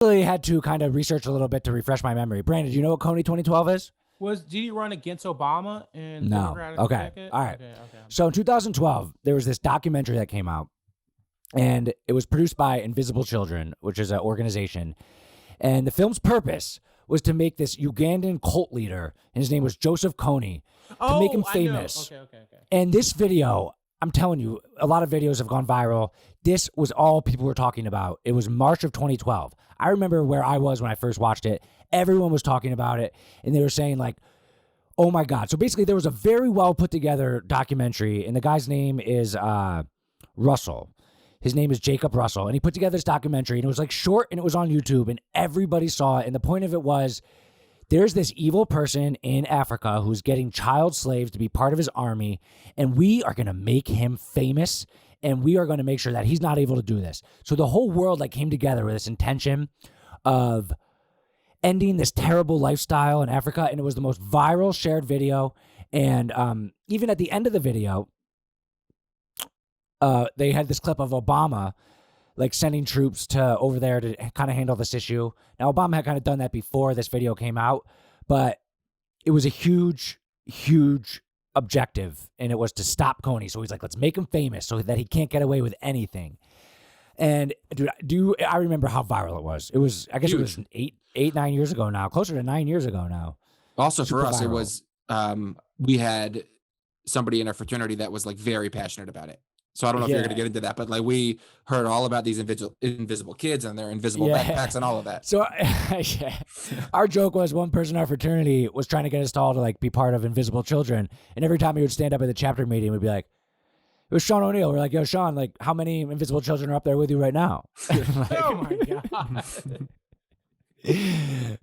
really had to kind of research a little bit to refresh my memory. Brandon, do you know what Kony 2012 is? Did he run against Obama in the No. Democratic Okay. ticket? All right. Okay. So in 2012, there was this documentary that came out, and it was produced by Invisible Children, which is an organization. And the film's purpose was to make this Ugandan cult leader, and his name was Joseph Kony, to make him famous. Okay. And this video, I'm telling you, a lot of videos have gone viral. This was all people were talking about. It was March of 2012. I remember where I was when I first watched it. Everyone was talking about it, and they were saying, like, oh my God. So basically, there was a very well put together documentary, and the guy's name is Russell. His name is Jacob Russell, and he put together this documentary, and it was like short, and it was on YouTube, and everybody saw it. And the point of it was, there's this evil person in Africa who's getting child slaves to be part of his army, and we are going to make him famous, and we are going to make sure that he's not able to do this. So the whole world like came together with this intention of ending this terrible lifestyle in Africa, and it was the most viral shared video. And even at the end of the video, they had this clip of Obama like sending troops to over there to kind of handle this issue. Now, Obama had kind of done that before this video came out, but it was a huge objective, and it was to stop Kony. So he's like, let's make him famous so that he can't get away with anything. And dude, I remember how viral it was. It was, I guess huge. It was 9 years ago now, closer to 9 years ago now. Also for us, viral. It was, we had somebody in our fraternity that was like very passionate about it. So I don't know if you're going to get into that, but like we heard all about these invisible kids and their invisible backpacks and all of that. So our joke was one person in our fraternity was trying to get us all to like be part of Invisible Children. And every time he would stand up at the chapter meeting, we'd be like, it was Sean O'Neill. We're like, yo, Sean, like how many invisible children are up there with you right now? Like, oh my God.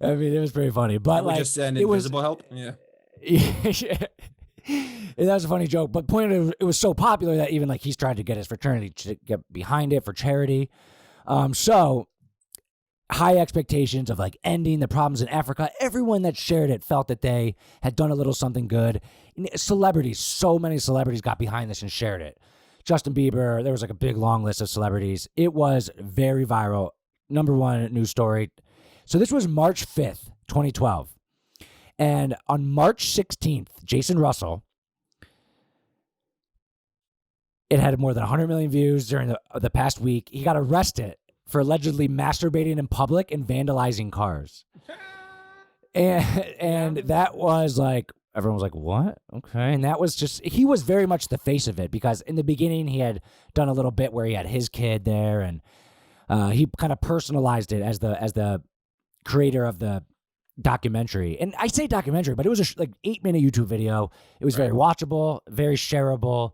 I mean, it was pretty funny, but like just send invisible help. Yeah. That was a funny joke, but point of it was so popular that even like he's trying to get his fraternity to get behind it for charity. So high expectations of like ending the problems in Africa. Everyone that shared it felt that they had done a little something good. Celebrities, so many celebrities got behind this and shared it. Justin Bieber, there was like a big long list of celebrities. It was very viral. #1 news story. So this was March 5th, 2012. And on March 16th, Jason Russell, it had more than 100 million views during the past week. He got arrested for allegedly masturbating in public and vandalizing cars. And that was like, everyone was like, what? Okay. And that was just, he was very much the face of it because in the beginning he had done a little bit where he had his kid there and he kind of personalized it as the creator of the documentary. And I say documentary, but it was a 8-minute YouTube video. It was very watchable, very shareable,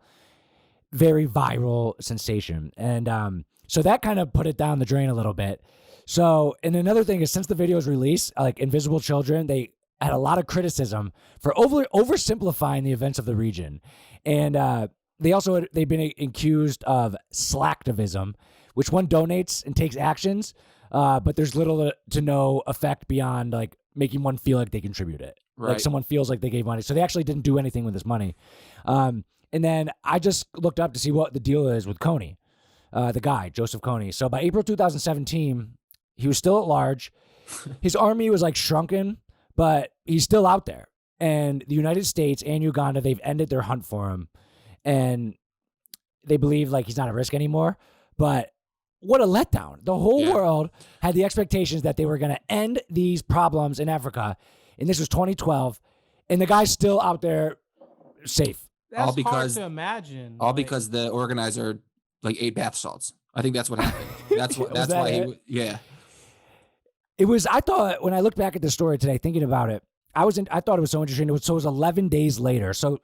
very viral sensation. And so that kind of put it down the drain a little bit. So, and another thing is since the video's release, like Invisible Children, they had a lot of criticism for oversimplifying the events of the region. And they've been accused of slacktivism, which one donates and takes actions, but there's little to no effect beyond like making one feel like they contributed. Like someone feels like they gave money. So they actually didn't do anything with this money. And then I just looked up to see what the deal is with Kony, the guy, Joseph Kony. So by April 2017, he was still at large. His army was like shrunken, but he's still out there. And the United States and Uganda, they've ended their hunt for him. And they believe like he's not at risk anymore. But what a letdown. The whole world had the expectations that they were going to end these problems in Africa. And this was 2012. And the guy's still out there safe. That's all because, hard to imagine. All because the organizer like ate bath salts. I think that's what happened. That's why It was, I thought when I looked back at the story today, thinking about it, I thought it was so interesting. It was 11 days later. So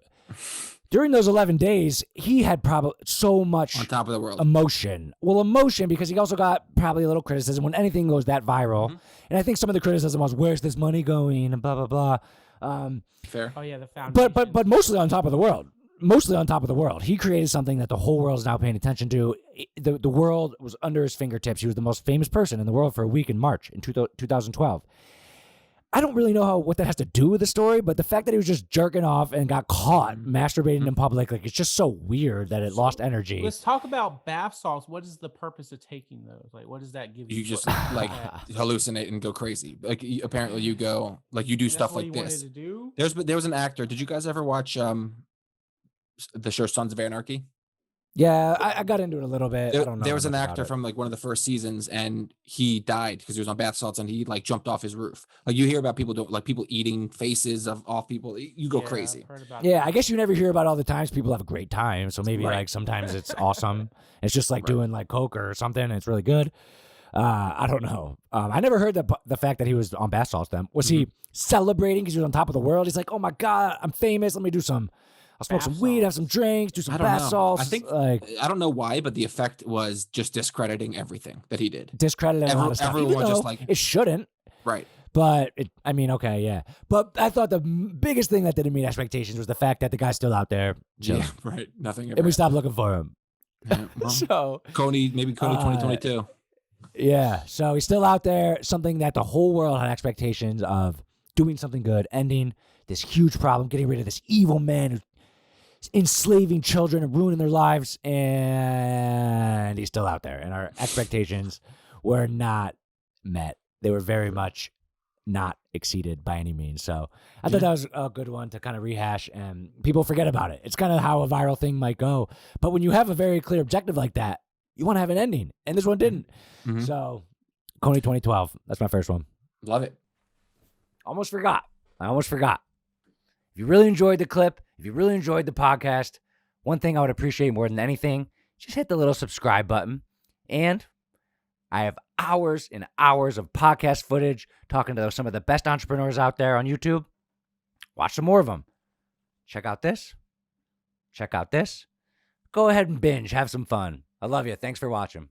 during those 11 days, he had probably so much on top of the world emotion. Well, emotion, because he also got probably a little criticism when anything goes that viral. Mm-hmm. And I think some of the criticism was, where's this money going? And blah, blah, blah. Fair. Oh yeah, the foundation. But mostly on top of the world. Mostly on top of the world. He created something that the whole world is now paying attention to. The world was under his fingertips. He was the most famous person in the world for a week in March in 2012. I don't really know what that has to do with the story, but the fact that he was just jerking off and got caught masturbating in public, like, it's just so weird that it lost energy. Let's talk about bath salts. What is the purpose of taking those? Like, what does that give you? You just like hallucinate and go crazy. Like apparently you go like you do stuff like this. To do? There was an actor. Did you guys ever watch the show Sons of Anarchy? Yeah, I got into it a little bit. I don't know. There was an actor from like one of the first seasons, and he died because he was on bath salts, and he like jumped off his roof. Like you hear about people eating faces off people. You go crazy. Yeah, I guess you never hear about all the times people have a great time. So maybe like sometimes it's awesome. It's just like doing like coke or something. And it's really good. I don't know. I never heard the fact that he was on bath salts. Then was he celebrating because he was on top of the world? He's like, oh my god, I'm famous. Let me do some. I'll smoke some weed, have some drinks, do some bath salts. I think I don't know why, but the effect was just discrediting everything that he did. Discrediting a lot of stuff. Everyone just like it shouldn't. Right. But I mean, okay, yeah. But I thought the biggest thing that didn't meet expectations was the fact that the guy's still out there. Chilling. Yeah, right. Nothing. And we stopped looking for him. Yeah, well, so Kony 2022. Yeah. So he's still out there. Something that the whole world had expectations of doing something good, ending this huge problem, getting rid of this evil man who's enslaving children and ruining their lives, and he's still out there. And our expectations were not met. They were very much not exceeded by any means. So I thought that was a good one to kind of rehash, and people forget about it. It's kind of how a viral thing might go. But when you have a very clear objective like that, you want to have an ending, and this one didn't. Mm-hmm. So Kony 2012, that's my first one. Love it. I almost forgot. If you really enjoyed the clip, if you really enjoyed the podcast, one thing I would appreciate more than anything, just hit the little subscribe button. And I have hours and hours of podcast footage talking to some of the best entrepreneurs out there on YouTube. Watch some more of them. Check out this. Check out this. Go ahead and binge. Have some fun. I love you. Thanks for watching.